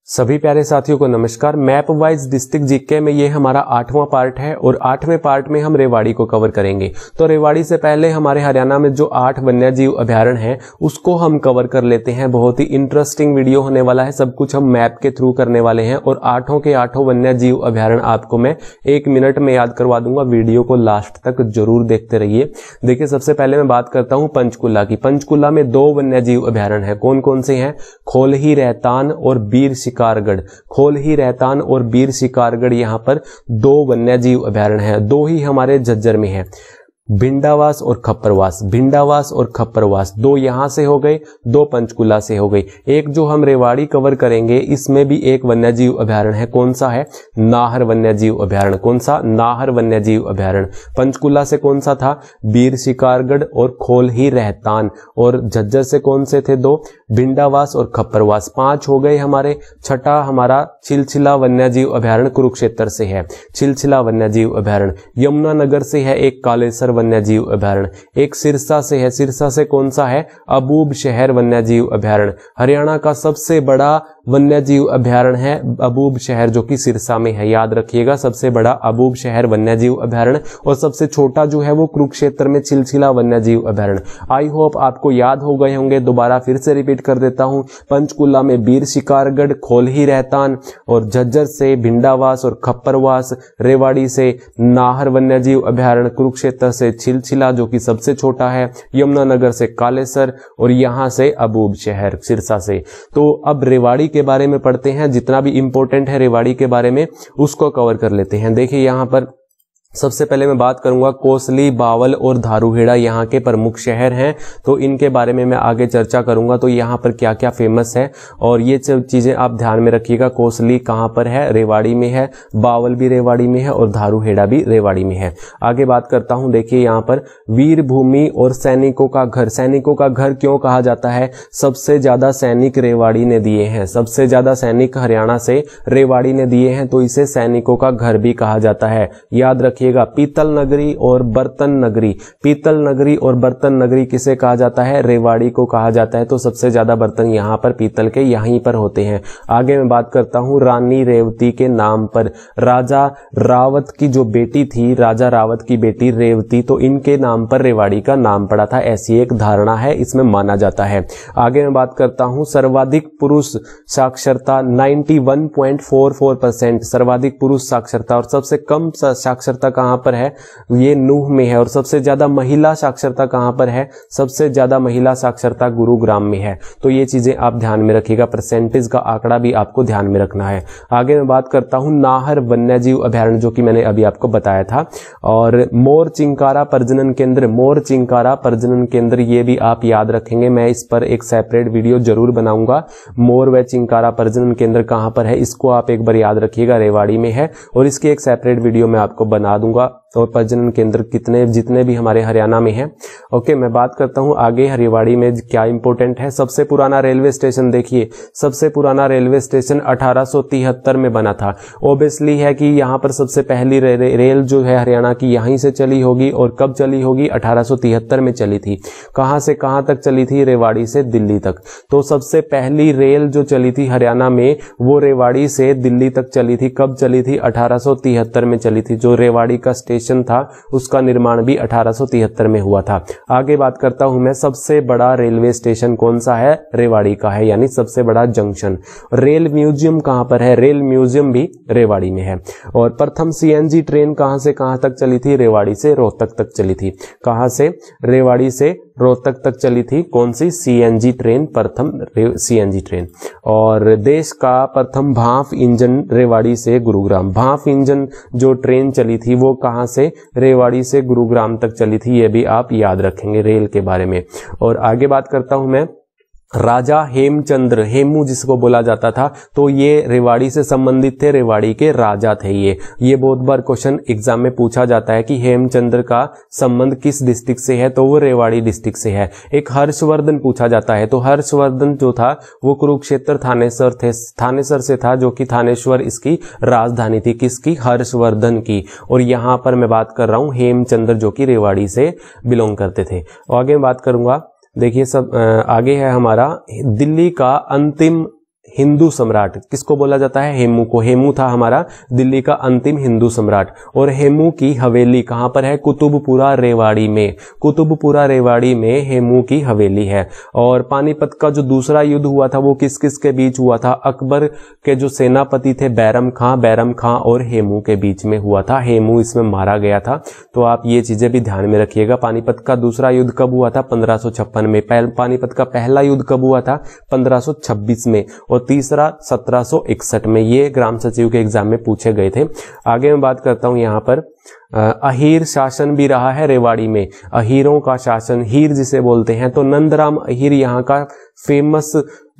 सभी प्यारे साथियों को नमस्कार। मैप वाइज डिस्ट्रिक्ट जीके में ये हमारा 8वां पार्ट है और 8वें पार्ट में हम रेवाड़ी को कवर करेंगे। तो रेवाड़ी से पहले हमारे हरियाणा में जो 8 वन्यजीव अभयारण्य है उसको हम कवर कर लेते हैं। बहुत ही इंटरेस्टिंग वीडियो होने वाला है, सब कुछ हम मैप के थ्रू करने वाले हैं और 8 के 8 वन्यजीव अभयारण्य आपको मैं 1 मिनट में याद करवा दूंगा। वीडियो को लास्ट तक जरूर देखते रहिए। देखिए, सबसे पहले मैं बात करता हूँ पंचकुला की। पंचकुला में 2 वन्यजीव अभयारण्य है। कौन कौन से हैं? खोलही रहतान और बीर शिकारगढ़। खोलही रहतान और बीर शिकारगढ़ यहाँ पर 2 वन्यजीव अभयारण्य हैं। 2 ही हमारे झज्जर में है, भिंडावास और खप्परवास। भिंडावास और खप्परवास 2 यहां से हो गए, 2 पंचकुला से हो गई। एक जो हम रेवाड़ी कवर करेंगे इसमें भी एक वन्यजीव अभयारण्य है। कौन सा है? नाहर वन्यजीव अभयारण्य। कौन सा? नाहर वन्यजीव अभयारण्य। पंचकुला से कौन सा था? बीर शिकारगढ़ और खोलही रहतान। और झज्जर से कौन से थे? 2, भिंडावास और खप्परवास। 5 हो गए हमारे। छठा हमारा छिलछिला वन्यजीव अभयारण्य कुरुक्षेत्र से है, छिलछिला वन्यजीव अभयारण्य। यमुनानगर से है एक कालेसर वन्यजीव अभयारण्य। एक सिरसा से है। सिरसा से कौन सा है? अबूब शहर वन्यजीव अभयारण्य। हरियाणा का सबसे बड़ा वन्यजीव अभयारण्य है अबूब शहर, जो कि सिरसा में है। याद रखिएगा, सबसे बड़ा अबूब शहर वन्यजीव अभयारण्य और सबसे छोटा जो है वो कुरुक्षेत्र में छिलछिला वन्यजीव अभयारण्य। आई होप आपको याद हो गए होंगे। दोबारा फिर से रिपीट कर देता हूं। पंचकुला में बीर शिकारगढ़, खोलही रहतान और झज्जर से भिंडावास और खप्परवास, रेवाड़ी से नाहर वन्यजीव अभयारण्य, कुरुक्षेत्र से छिलछिला जो कि सबसे छोटा है, यमुनानगर से कालेसर और यहां से अबूब शहर सिरसा से। तो अब रेवाड़ी के बारे में पढ़ते हैं। जितना भी इंपॉर्टेंट है रेवाड़ी के बारे में उसको कवर कर लेते हैं। देखिए, यहां पर सबसे पहले मैं बात करूंगा कोसली, बावल और धारूहेड़ा यहाँ के प्रमुख शहर हैं। तो इनके बारे में मैं आगे चर्चा करूंगा। तो यहाँ पर क्या क्या फेमस है और ये सब चीजें आप ध्यान में रखिएगा। कोसली कहाँ पर है? रेवाड़ी में है। बावल भी रेवाड़ी में है और धारूहेड़ा भी रेवाड़ी में है। आगे बात करता हूं। देखिए, यहाँ पर वीर भूमि और सैनिकों का घर। सैनिकों का घर क्यों कहा जाता है? सबसे ज्यादा सैनिक रेवाड़ी ने दिए हैं। सबसे ज्यादा सैनिक हरियाणा से रेवाड़ी ने दिए हैं, तो इसे सैनिकों का घर भी कहा जाता है। याद रखिए पीतल नगरी और बर्तन नगरी। पीतल नगरी और बर्तन नगरी किसे कहा जाता है? रेवाड़ी को कहा जाता है। तो सबसे ज्यादा बर्तन यहाँ पर पीतल के यहीं पर होते हैं। आगे मैं बात करता हूँ रानी रेवती के नाम पर। राजा रावत की जो बेटी थी, राजा रावत की बेटी रेवती, तो इनके नाम पर रेवाड़ी का नाम पड़ा था, ऐसी एक धारणा है, इसमें माना जाता है। आगे मैं बात करता हूँ सर्वाधिक पुरुष साक्षरता 91.44%। सर्वाधिक पुरुष साक्षरता और सबसे कम साक्षरता कहां पर है? ये नूह में है। और सबसे ज्यादा महिला साक्षरता कहां पर है? सबसे ज्यादा महिला साक्षरता गुरुग्राम में है। तो ये चीजें आप ध्यान में रखिएगा। परसेंटेज का आंकड़ा भी आपको ध्यान में रखना है। आगे मैं बात करता हूं नाहर वन्यजीव अभयारण्य, जो कि मैंने अभी आपको बताया था। और मोर चिंकारा प्रजनन केंद्र। मोर चिंकारा प्रजनन केंद्र ये भी आप याद रखेंगे। मैं इस पर एक सेपरेट वीडियो जरूर बनाऊंगा। मोर व चिंकारा प्रजनन केंद्र कहां पर है इसको आप एक बार याद रखिएगा। रेवाड़ी में है और इसकी एक सेपरेट वीडियो मैं आपको बना दूंगा। और प्रजनन केंद्र जितने भी हमारे हरियाणा में हैं। ओके, मैं बात करता हूं आगे रेवाड़ी में क्या इंपॉर्टेंट है। सबसे पुराना रेलवे स्टेशन देखिए, सबसे पुराना रेलवे स्टेशन 1873 में बना था। ओबियसली है कि यहाँ पर सबसे पहली रेल जो है हरियाणा की यहीं से चली होगी। और कब चली होगी? 1873 में चली थी। कहां से कहां तक चली थी? रेवाड़ी से दिल्ली तक। तो सबसे पहली रेल जो चली थी हरियाणा में वो रेवाड़ी से दिल्ली तक चली थी। कब चली थी? 1873 में चली थी। जो रेवाड़ी का स्टेशन था उसका निर्माण भी 1873 में हुआ था। आगे बात करता हूं मैं, सबसे बड़ा रेलवे स्टेशन कौन सा है? रेवाड़ी का है, यानी सबसे बड़ा जंक्शन। रेल म्यूजियम कहां पर है? रेल म्यूजियम भी रेवाड़ी में है। और प्रथम सीएनजी ट्रेन कहां से कहां तक चली थी? रेवाड़ी से रोहतक तक चली थी। कहां से? रेवाड़ी से रोहतक तक चली थी। कौन सी? सीएनजी ट्रेन, प्रथम सीएनजी ट्रेन। और देश का प्रथम भाप इंजन रेवाड़ी से गुरुग्राम। भाप इंजन जो ट्रेन चली थी वो कहां से? रेवाड़ी से गुरुग्राम तक चली थी। ये भी आप याद रखेंगे रेल के बारे में। और आगे बात करता हूं मैं, राजा हेमचंद्र, हेमू जिसको बोला जाता था, तो ये रेवाड़ी से संबंधित थे। रेवाड़ी के राजा थे ये बहुत बार क्वेश्चन एग्जाम में पूछा जाता है कि हेमचंद्र का संबंध किस डिस्ट्रिक्ट से है, तो वो रेवाड़ी डिस्ट्रिक्ट से है। एक हर्षवर्धन पूछा जाता है, तो हर्षवर्धन जो था वो कुरुक्षेत्र थानेसर थे, थानेसर से था, जो कि थानेश्वर इसकी राजधानी थी। किसकी? हर्षवर्धन की। और यहां पर मैं बात कर रहा हूं हेमचंद्र, जो कि रेवाड़ी से बिलोंग करते थे। आगे मैं बात करूंगा, देखिए सब आगे है हमारा दिल्ली का अंतिम हिंदू सम्राट, किसको बोला जाता है? हेमू को। हेमू था हमारा दिल्ली का अंतिम हिंदू सम्राट। और हेमू की हवेली कहां पर है? कुतुबपुरा रेवाड़ी में। कुतुबपुरा रेवाड़ी में हेमू की हवेली है। और पानीपत का जो दूसरा युद्ध हुआ था वो किस किस के बीच हुआ था? अकबर के जो सेनापति थे बैरम खां और हेमू के बीच में हुआ था। हेमू इसमें मारा गया था। तो आप ये चीजें भी ध्यान में रखिएगा। पानीपत का दूसरा युद्ध कब हुआ था? 1556 में। पानीपत का पहला युद्ध कब हुआ था? 1526 में। और तीसरा 1761 में। ये ग्राम सचिव के एग्जाम में पूछे गए थे। आगे मैं बात करता हूं यहां पर अहीर शासन भी रहा है रेवाड़ी में। अहीरों का शासन, हीर जिसे बोलते हैं, तो नंदराम अहीर यहाँ का फेमस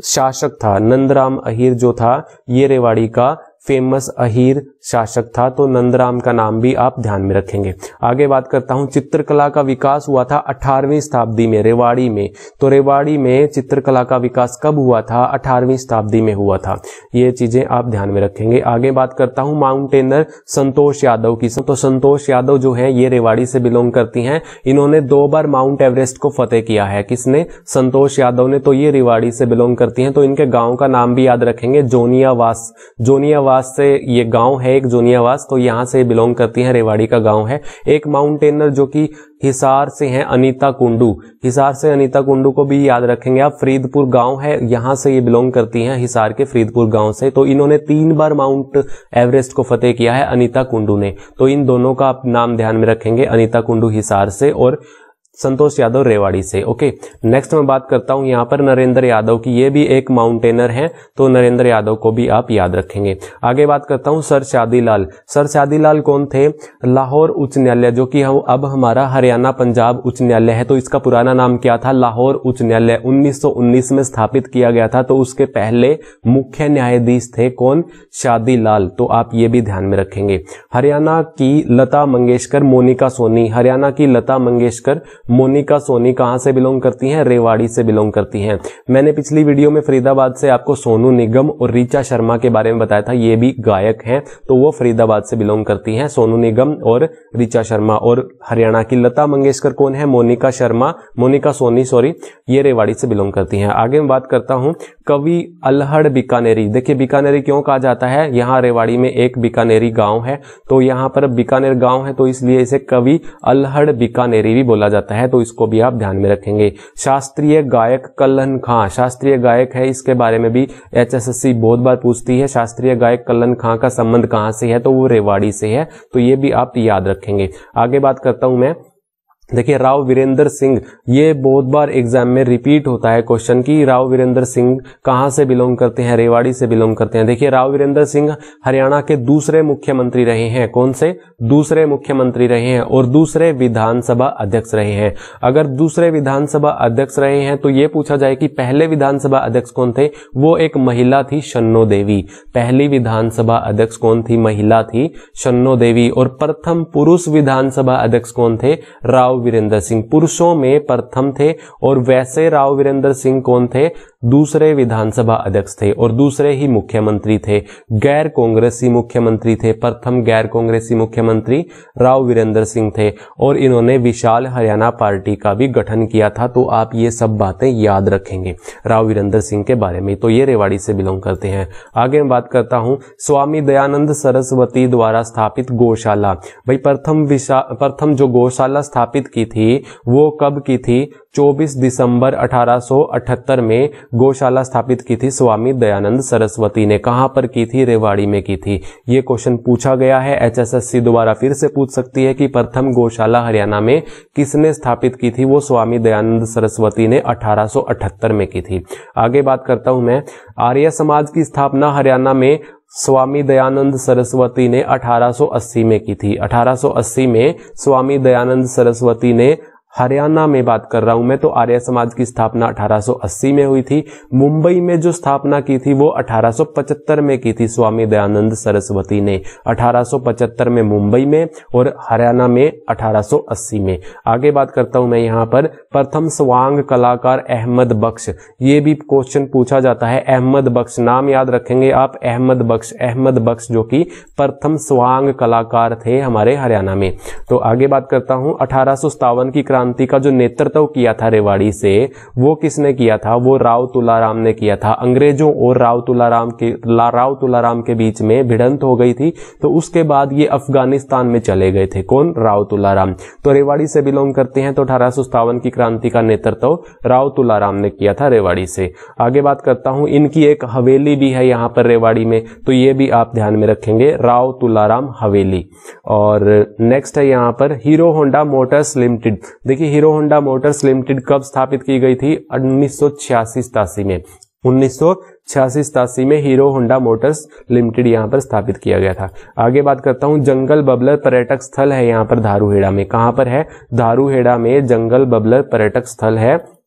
शासक था। नंदराम अहीर जो था ये रेवाड़ी का फेमस अहीर शासक था। तो नंदराम का नाम भी आप ध्यान में रखेंगे। आगे बात करता हूं, चित्रकला का विकास हुआ था 18वीं शताब्दी में रेवाड़ी में। तो रेवाड़ी में चित्रकला का विकास कब हुआ था? 18वीं शताब्दी में हुआ था। ये चीजें आप ध्यान में रखेंगे। आगे बात करता हूं माउंटेनर संतोष यादव की। तो संतोष यादव जो है ये रेवाड़ी से बिलोंग करती हैं। इन्होंने 2 बार माउंट एवरेस्ट को फतेह किया है। किसने? संतोष यादव ने। तो ये रेवाड़ी से बिलोंग करती हैं। तो इनके गांव का नाम भी याद रखेंगे, जोनियावास। जोनियावास से ये गांव है एक, जोनियावास। तो यहां से बिलोंग करती हैं, रेवाड़ी का गांव है। एक माउंटेनर जो कि हिसार से हैं, अनीता कुंडू। हिसार से अनीता कुंडू को भी याद रखेंगे आप। फरीदपुर गांव है, यहां से ये बिलोंग करती हैं, हिसार के फरीदपुर गांव से। तो इन्होंने 3 बार माउंट एवरेस्ट को फतेह किया है, अनीता कुंडू ने। तो इन दोनों का आप नाम ध्यान में रखेंगे, अनीता कुंडू हिसार से और संतोष यादव रेवाड़ी से। ओके, नेक्स्ट मैं बात करता हूं यहां पर नरेंद्र यादव की। ये भी एक माउंटेनर हैं, तो नरेंद्र यादव को भी आप याद रखेंगे। आगे बात करता हूं सर शादीलाल। सर शादीलाल कौन थे? लाहौर उच्च न्यायालय, जो कि अब हमारा हरियाणा पंजाब उच्च न्यायालय है। तो इसका पुराना नाम क्या था? लाहौर उच्च न्यायालय। 1919 में स्थापित किया गया था। तो उसके पहले मुख्य न्यायाधीश थे कौन? शादीलाल। तो आप ये भी ध्यान में रखेंगे। हरियाणा की लता मंगेशकर, मोनिका सोनी। हरियाणा की लता मंगेशकर मोनिका सोनी कहां से बिलोंग करती हैं? रेवाड़ी से बिलोंग करती हैं। मैंने पिछली वीडियो में फरीदाबाद से आपको सोनू निगम और ऋचा शर्मा के बारे में बताया था, ये भी गायक हैं। तो वो फरीदाबाद से बिलोंग करती हैं, सोनू निगम और ऋचा शर्मा। और हरियाणा की लता मंगेशकर कौन है? मोनिका सोनी सॉरी, ये रेवाड़ी से बिलोंग करती हैं। आगे मैं बात करता हूं कवि अल्हड़ बीकानेरी। देखिए बीकानेरी क्यों कहा जाता है? यहाँ रेवाड़ी में एक बीकानेरी गांव है। तो यहाँ पर बीकानेर गांव है, तो इसलिए इसे कवि अल्हड़ बीकानेरी भी बोला जाता है। तो इसको भी आप ध्यान में रखेंगे। शास्त्रीय गायक कल्लन खां, शास्त्रीय गायक है, इसके बारे में भी HSSC बहुत बार पूछती है। शास्त्रीय गायक कल्लन खां का संबंध कहां से है? तो वो रेवाड़ी से है। तो ये भी आप याद रखेंगे। आगे बात करता हूं मैं, देखिए राव वीरेंद्र सिंह, ये बहुत बार एग्जाम में रिपीट होता है क्वेश्चन की राव वीरेंद्र सिंह कहां से बिलोंग करते हैं? रेवाड़ी से बिलोंग करते हैं। देखिए राव वीरेंद्र सिंह हरियाणा के दूसरे मुख्यमंत्री रहे हैं। कौन से? दूसरे मुख्यमंत्री रहे हैं और दूसरे विधानसभा अध्यक्ष रहे हैं। अगर दूसरे विधानसभा अध्यक्ष रहे हैं तो ये पूछा जाए कि पहले विधानसभा अध्यक्ष कौन थे? वो एक महिला थी, शन्नो देवी। पहली विधानसभा अध्यक्ष कौन थी? महिला थी, शन्नो देवी। और प्रथम पुरुष विधानसभा अध्यक्ष कौन थे? राव वीरेंद्र सिंह। पुरुषों में प्रथम थे। और वैसे राव वीरेंद्र सिंह कौन थे? दूसरे विधानसभा अध्यक्ष थे और दूसरे ही मुख्यमंत्री थे। गैर कांग्रेसी मुख्यमंत्री थे। प्रथम गैर कांग्रेसी मुख्यमंत्री राव वीरेंद्र सिंह थे। और इन्होंने विशाल हरियाणा पार्टी का भी गठन किया था। तो आप ये सब बातें याद रखेंगे राव वीरेंद्र सिंह के बारे में। तो ये रेवाड़ी से बिलोंग करते हैं। आगे मैं बात करता हूं स्वामी दयानंद सरस्वती द्वारा स्थापित गौशाला। भाई प्रथम जो गौशाला स्थापित की थी वो कब की थी? 24 दिसंबर 1878 में गौशाला स्थापित की थी स्वामी दयानंद सरस्वती ने। कहां पर की थी? रेवाड़ी में की थी। ये क्वेश्चन पूछा गया है। HSSC दोबारा फिर से पूछ सकती है कि प्रथम गौशाला हरियाणा में किसने स्थापित की थी? वो स्वामी दयानंद सरस्वती ने 1878 में की थी। आगे बात करता हूं मैं, आर्य समाज की स्थापना हरियाणा में स्वामी दयानंद सरस्वती ने 1880 में की थी। 1880 में स्वामी दयानंद सरस्वती ने, हरियाणा में बात कर रहा हूं मैं, तो आर्य समाज की स्थापना 1880 में हुई थी। मुंबई में जो स्थापना की थी वो 1875 में की थी स्वामी दयानंद सरस्वती ने। 1875 में मुंबई में और हरियाणा में 1880 में। आगे बात करता हूं मैं यहां पर प्रथम स्वांग कलाकार अहमद बख्श। ये भी क्वेश्चन पूछा जाता है। अहमद बख्श नाम याद रखेंगे आप, अहमद बख्श जो कि प्रथम स्वांग कलाकार थे हमारे हरियाणा में। तो आगे बात करता हूं 1857 की क्रांति का जो नेतृत्व किया था रेवाड़ी से, वो किसने किया था? वो राव तुलाराम ने किया था। अंग्रेजों और राव तुलाराम के बीच में भिड़ंत हो गई थी, तो उसके बाद ये अफगानिस्तान में चले गए थे। कौन? राव तुलाराम। तो रेवाड़ी से बिलोंग करते हैं, तो 1857 की क्रांति का नेतृत्व राव तुलाराम ने किया था रेवाड़ी से। आगे बात करता हूं, इनकी एक हवेली भी है यहाँ पर रेवाड़ी में, तो ये भी आप ध्यान में रखेंगे, राव तुलाराम हवेली। और नेक्स्ट है यहाँ पर हीरो होंडा मोटर्स लिमिटेड। देखिए हीरो होंडा मोटर्स लिमिटेड कब स्थापित की गई थी? 1986-87 में। 1986-87 में हीरो होंडा मोटर्स लिमिटेड यहाँ पर स्थापित किया गया था। आगे बात करता हूँ, जंगल बबलर पर्यटक स्थल है यहाँ पर धारूहेड़ा में। कहाँ पर है? धारूहेड़ा में जंगल बबलर पर्यटक स्थल है,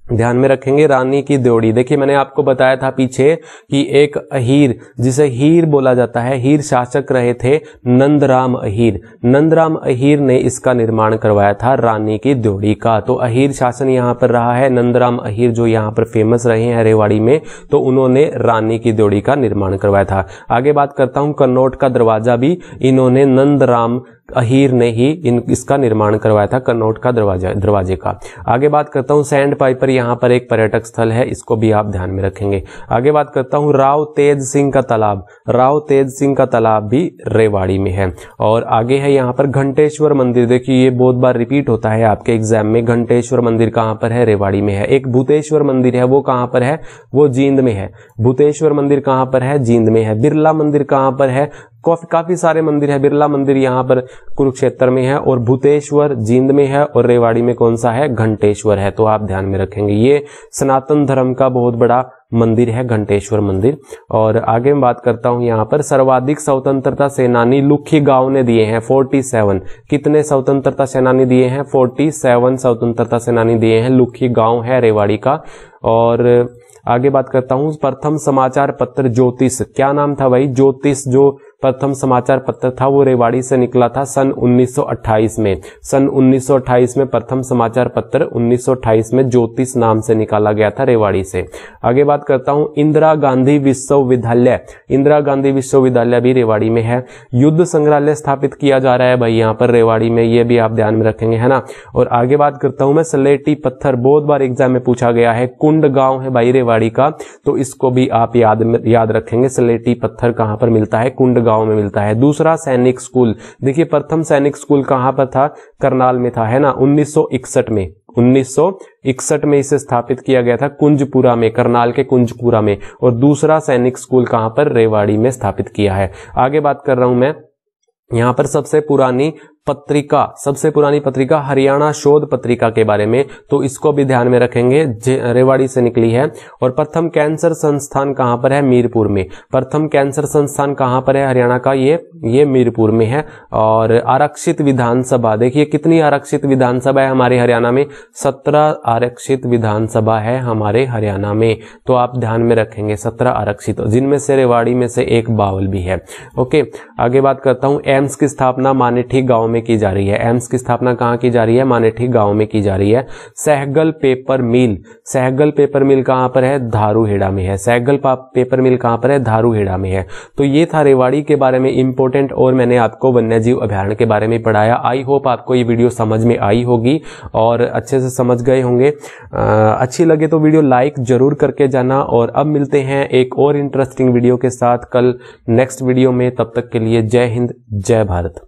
ध्यान में रखेंगे। रानी की द्योड़ी, देखिए मैंने आपको बताया था पीछे कि एक अहीर, जिसे हीर बोला जाता है, हीर शासक रहे थे नंदराम अहीर। नंदराम अहीर ने इसका निर्माण करवाया था, रानी की द्योड़ी का। तो अहीर शासन यहाँ पर रहा है। नंदराम अहीर जो यहाँ पर फेमस रहे हैं रेवाड़ी में, तो उन्होंने रानी की द्योड़ी का निर्माण करवाया था। आगे बात करता हूँ, कन्नौट का दरवाजा भी इन्होंने नंदराम अहीर ने ही इसका निर्माण करवाया था, कन्नौट का दरवाजे का। आगे बात करता हूँ, सैंड पाइपर यहाँ पर एक पर्यटक स्थल है, इसको भी आप ध्यान में रखेंगे। आगे बात करता हूँ, राव तेज सिंह का तालाब। राव तेज सिंह का तालाब भी रेवाड़ी में है। और आगे है यहाँ पर घंटेश्वर मंदिर। देखिए ये बहुत बार रिपीट होता है आपके एग्जाम में। घंटेश्वर मंदिर कहाँ पर है? रेवाड़ी में है। एक भूतेश्वर मंदिर है, वो कहाँ पर है? वो जींद में है। भूतेश्वर मंदिर कहाँ पर है? जींद में है। बिरला मंदिर कहाँ पर है? काफी सारे मंदिर है। बिरला मंदिर यहाँ पर कुरुक्षेत्र में है, और भूतेश्वर जींद में है, और रेवाड़ी में कौन सा है? घंटेश्वर है। तो आप ध्यान में रखेंगे, ये सनातन धर्म का बहुत बड़ा मंदिर है घंटेश्वर मंदिर। और आगे मैं बात करता हूं, यहाँ पर सर्वाधिक स्वतंत्रता सेनानी लुखी गांव ने दिए हैं 47। कितने स्वतंत्रता सेनानी दिए हैं? 47 स्वतंत्रता सेनानी दिए हैं। लुखी गांव है रेवाड़ी का। और आगे बात करता हूं, प्रथम समाचार पत्र ज्योतिष, क्या नाम था भाई? ज्योतिष जो प्रथम समाचार पत्र था वो रेवाड़ी से निकला था सन 1928 में। सन 1928 में प्रथम समाचार पत्र 1928 में ज्योतिष नाम से निकाला गया था रेवाड़ी से। आगे बात करता हूं, इंदिरा गांधी विश्वविद्यालय। इंदिरा गांधी विश्वविद्यालय भी रेवाड़ी में है। युद्ध संग्रहालय स्थापित किया जा रहा है भाई यहाँ पर रेवाड़ी में, ये भी आप ध्यान में रखेंगे, है ना। और आगे बात करता हूं मैं, सलेटी पत्थर, बहुत बार एग्जाम में पूछा गया है। कुंड गांव है भाई रेवाड़ी का, तो इसको भी आप याद रखेंगे। सलेटी पत्थर कहां पर मिलता है? कुंड गांव में मिलता है। दूसरा सैनिक स्कूल, देखिए प्रथम सैनिक स्कूल कहां पर था? करनाल में था, है ना, 1961 में। 1961 में इसे स्थापित किया गया था कुंजपुरा में, करनाल के कुंजपुरा में। और दूसरा सैनिक स्कूल कहां पर? रेवाड़ी में स्थापित किया है। आगे बात कर रहा हूं मैं, यहां पर सबसे पुरानी पत्रिका हरियाणा शोध पत्रिका के बारे में, तो इसको भी ध्यान में रखेंगे, रेवाड़ी से निकली है। और प्रथम कैंसर संस्थान कहां पर है? मीरपुर में। प्रथम कैंसर संस्थान कहां पर है हरियाणा का? ये मीरपुर में है। और आरक्षित विधानसभा, देखिए कितनी आरक्षित विधानसभा है हमारे हरियाणा में? 17 आरक्षित विधानसभा है हमारे हरियाणा में, तो आप ध्यान में रखेंगे 17 आरक्षित, जिनमें से रेवाड़ी में से एक बावल भी है। ओके, आगे बात करता हूं, एम्स की स्थापना मानेठी गांव में की जा रही है। एम्स की स्थापना कहां की जा रही है? मानेठी गांव में की जा रही है। सहगल पेपर मिल कहां पर है? धारूहेड़ा में है। सहगल पेपर मिल कहां पर है? धारूहेड़ा में है। तो ये था रेवाड़ी के बारे में इंपॉर्टेंट, और मैंने आपको वन्यजीव अभयारण्य के बारे में पढ़ाया। आई होप आपको ये वीडियो समझ में आई होगी और अच्छे से समझ गए होंगे। अच्छी लगे तो वीडियो लाइक जरूर करके जाना। और अब मिलते हैं एक और इंटरेस्टिंग वीडियो के साथ कल नेक्स्ट वीडियो में। तब तक के लिए जय हिंद, जय भारत।